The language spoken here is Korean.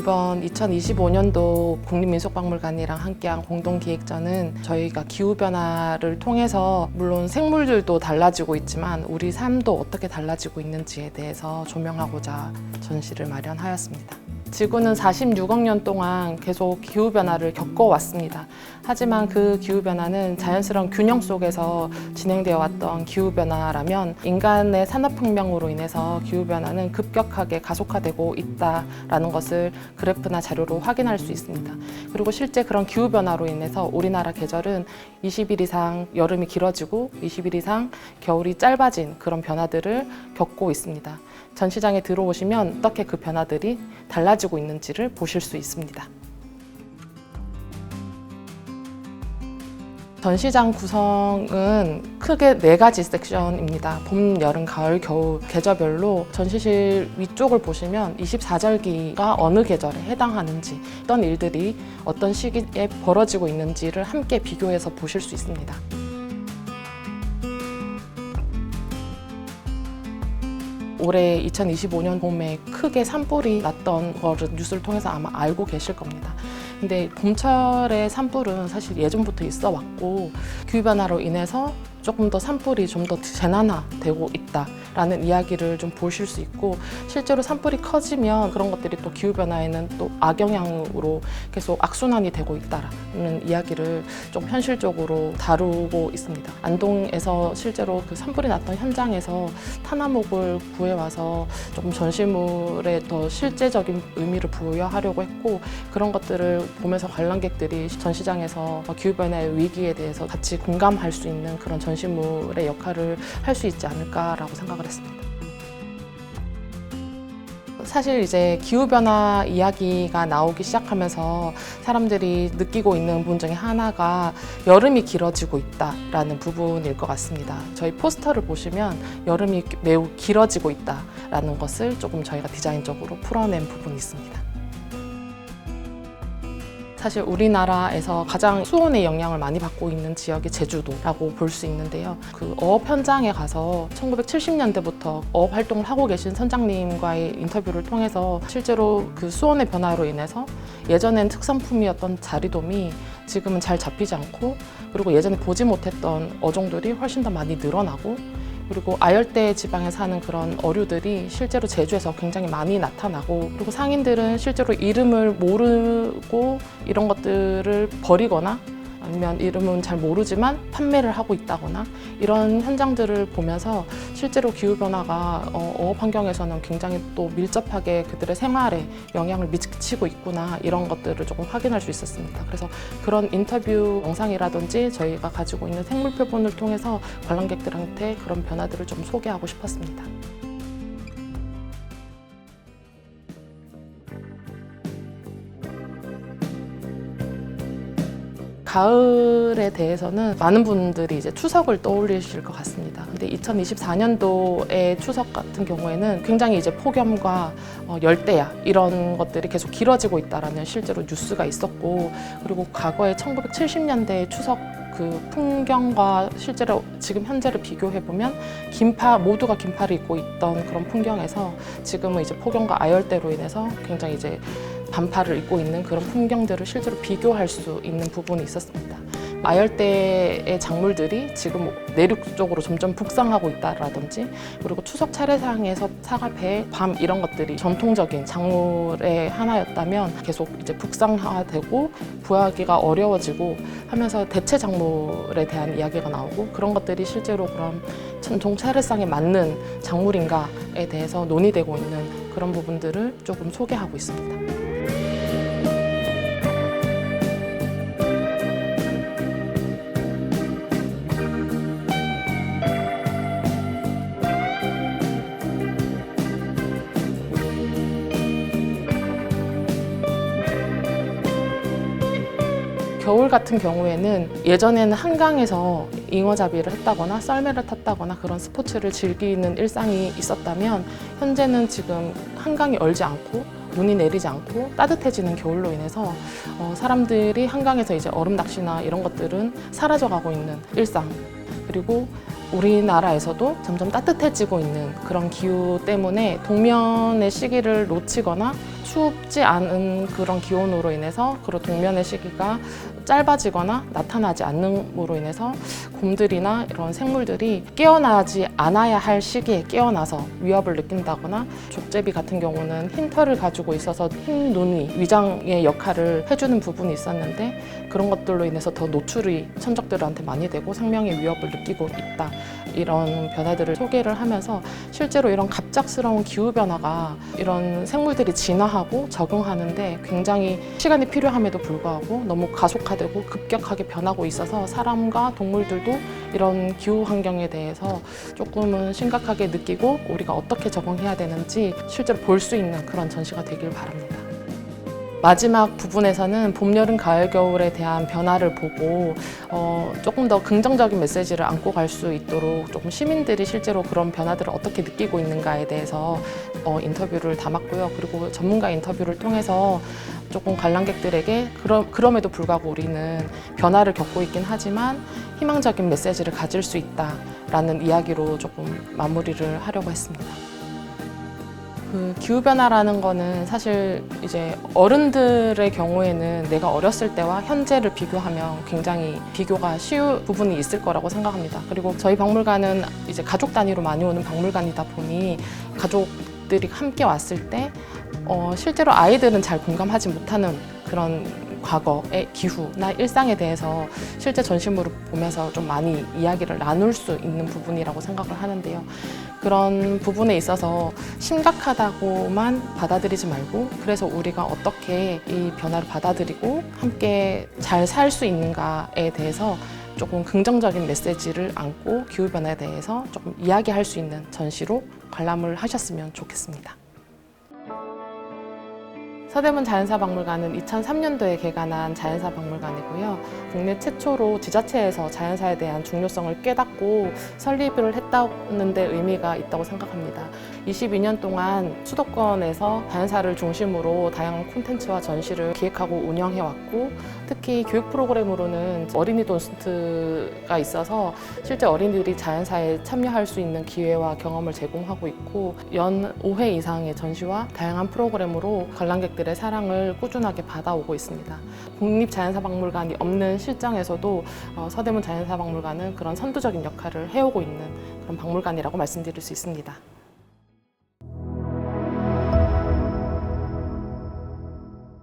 이번 2025년도 국립민속박물관이랑 함께한 공동기획전은 저희가 기후변화를 통해서 물론 생물들도 달라지고 있지만 우리 삶도 어떻게 달라지고 있는지에 대해서 조명하고자 전시를 마련하였습니다. 지구는 46억 년 동안 계속 기후변화를 겪어왔습니다. 하지만 그 기후변화는 자연스러운 균형 속에서 진행되어 왔던 기후변화라면 인간의 산업혁명으로 인해서 기후변화는 급격하게 가속화되고 있다는 것을 그래프나 자료로 확인할 수 있습니다. 그리고 실제 그런 기후변화로 인해서 우리나라 계절은 20일 이상 여름이 길어지고 20일 이상 겨울이 짧아진 그런 변화들을 겪고 있습니다. 전시장에 들어오시면 어떻게 그 변화들이 달라지고 있는지를 보실 수 있습니다. 전시장 구성은 크게 4가지 섹션입니다. 봄, 여름, 가을, 겨울 계절별로 전시실 위쪽을 보시면 24절기가 어느 계절에 해당하는지, 어떤 일들이 어떤 시기에 벌어지고 있는지를 함께 비교해서 보실 수 있습니다. 올해 2025년 봄에 크게 산불이 났던 거를 뉴스를 통해서 아마 알고 계실 겁니다. 근데 봄철에 산불은 사실 예전부터 있어 왔고 기후변화로 인해서 조금 더 산불이 좀 더 재난화되고 있다라는 이야기를 좀 보실 수 있고, 실제로 산불이 커지면 그런 것들이 또 기후변화에는 또 악영향으로 계속 악순환이 되고 있다라는 이야기를 좀 현실적으로 다루고 있습니다. 안동에서 실제로 그 산불이 났던 현장에서 탄화목을 구해와서 조금 전시물에 더 실제적인 의미를 부여하려고 했고, 그런 것들을 보면서 관람객들이 전시장에서 기후변화의 위기에 대해서 같이 공감할 수 있는 그런 전시물의 역할을 할 수 있지 않을까라고 생각을 했습니다. 사실 이제 기후변화 이야기가 나오기 시작하면서 사람들이 느끼고 있는 부분 중에 하나가 여름이 길어지고 있다라는 부분일 것 같습니다. 저희 포스터를 보시면 여름이 매우 길어지고 있다라는 것을 조금 저희가 디자인적으로 풀어낸 부분이 있습니다. 사실 우리나라에서 가장 수온의 영향을 많이 받고 있는 지역이 제주도라고 볼 수 있는데요. 그 어업 현장에 가서 1970년대부터 어업 활동을 하고 계신 선장님과의 인터뷰를 통해서 실제로 그 수온의 변화로 인해서 예전엔 특산품이었던 자리돔이 지금은 잘 잡히지 않고, 그리고 예전에 보지 못했던 어종들이 훨씬 더 많이 늘어나고, 그리고 아열대 지방에 사는 그런 어류들이 실제로 제주에서 굉장히 많이 나타나고, 그리고 상인들은 실제로 이름을 모르고 이런 것들을 버리거나 아니면 이름은 잘 모르지만 판매를 하고 있다거나 이런 현장들을 보면서 실제로 기후변화가 어업 환경에서는 굉장히 또 밀접하게 그들의 생활에 영향을 미치고 있구나, 이런 것들을 조금 확인할 수 있었습니다. 그래서 그런 인터뷰 영상이라든지 저희가 가지고 있는 생물 표본을 통해서 관람객들한테 그런 변화들을 좀 소개하고 싶었습니다. 가을에 대해서는 많은 분들이 이제 추석을 떠올리실 것 같습니다. 근데 2024년도의 추석 같은 경우에는 굉장히 이제 폭염과 열대야 이런 것들이 계속 길어지고 있다라는 실제로 뉴스가 있었고, 그리고 과거에 1970년대 추석 그 풍경과 실제로 지금 현재를 비교해 보면 모두가 긴팔을 입고 있던 그런 풍경에서 지금은 이제 폭염과 아열대로 인해서 굉장히 이제 반팔을 입고 있는 그런 풍경들을 실제로 비교할 수 있는 부분이 있었습니다. 아열대의 작물들이 지금 내륙 쪽으로 점점 북상하고 있다라든지, 그리고 추석 차례상에서 사과, 배, 밤 이런 것들이 전통적인 작물의 하나였다면 계속 이제 북상화되고 구하기가 어려워지고 하면서 대체 작물에 대한 이야기가 나오고, 그런 것들이 실제로 그런 전통 차례상에 맞는 작물인가에 대해서 논의되고 있는 그런 부분들을 조금 소개하고 있습니다. 겨울 같은 경우에는 예전에는 한강에서 잉어잡이를 했다거나 썰매를 탔다거나 그런 스포츠를 즐기는 일상이 있었다면, 현재는 지금 한강이 얼지 않고 눈이 내리지 않고 따뜻해지는 겨울로 인해서 사람들이 한강에서 이제 얼음 낚시나 이런 것들은 사라져가고 있는 일상, 그리고 우리나라에서도 점점 따뜻해지고 있는 그런 기후 때문에 동면의 시기를 놓치거나 춥지 않은 그런 기온으로 인해서 그런 동면의 시기가 짧아지거나 나타나지 않음으로 인해서 곰들이나 이런 생물들이 깨어나지 않아야 할 시기에 깨어나서 위협을 느낀다거나, 족제비 같은 경우는 흰 털을 가지고 있어서 흰 눈이 위장의 역할을 해주는 부분이 있었는데, 그런 것들로 인해서 더 노출이 천적들한테 많이 되고 생명의 위협을 느끼고 있다, 이런 변화들을 소개를 하면서 실제로 이런 갑작스러운 기후변화가 이런 생물들이 진화하고 적응하는데 굉장히 시간이 필요함에도 불구하고 너무 가속화되고 급격하게 변하고 있어서 사람과 동물들도 이런 기후 환경에 대해서 조금은 심각하게 느끼고 우리가 어떻게 적응해야 되는지 실제로 볼 수 있는 그런 전시가 되길 바랍니다. 마지막 부분에서는 봄, 여름, 가을, 겨울에 대한 변화를 보고 조금 더 긍정적인 메시지를 안고 갈 수 있도록 조금 시민들이 실제로 그런 변화들을 어떻게 느끼고 있는가에 대해서 인터뷰를 담았고요. 그리고 전문가 인터뷰를 통해서 조금 관람객들에게 그럼에도 불구하고 우리는 변화를 겪고 있긴 하지만 희망적인 메시지를 가질 수 있다라는 이야기로 조금 마무리를 하려고 했습니다. 그 기후변화라는 거는 사실 이제 어른들의 경우에는 내가 어렸을 때와 현재를 비교하면 굉장히 비교가 쉬운 부분이 있을 거라고 생각합니다. 그리고 저희 박물관은 이제 가족 단위로 많이 오는 박물관이다 보니 가족들이 함께 왔을 때 실제로 아이들은 잘 공감하지 못하는 그런 과거의 기후나 일상에 대해서 실제 전시물을 보면서 좀 많이 이야기를 나눌 수 있는 부분이라고 생각을 하는데요. 그런 부분에 있어서 심각하다고만 받아들이지 말고, 그래서 우리가 어떻게 이 변화를 받아들이고 함께 잘 살 수 있는가에 대해서 조금 긍정적인 메시지를 안고 기후변화에 대해서 조금 이야기할 수 있는 전시로 관람을 하셨으면 좋겠습니다. 서대문 자연사박물관은 2003년도에 개관한 자연사박물관이고요. 국내 최초로 지자체에서 자연사에 대한 중요성을 깨닫고 설립을 했다는 데 의미가 있다고 생각합니다. 22년 동안 수도권에서 자연사를 중심으로 다양한 콘텐츠와 전시를 기획하고 운영해왔고, 특히 교육 프로그램으로는 어린이 돈스트가 있어서 실제 어린이들이 자연사에 참여할 수 있는 기회와 경험을 제공하고 있고, 연 5회 이상의 전시와 다양한 프로그램으로 관람객들의 사랑을 꾸준하게 받아오고 있습니다. 국립자연사박물관이 없는 실정에서도 서대문 자연사박물관은 그런 선두적인 역할을 해오고 있는 그런 박물관이라고 말씀드릴 수 있습니다.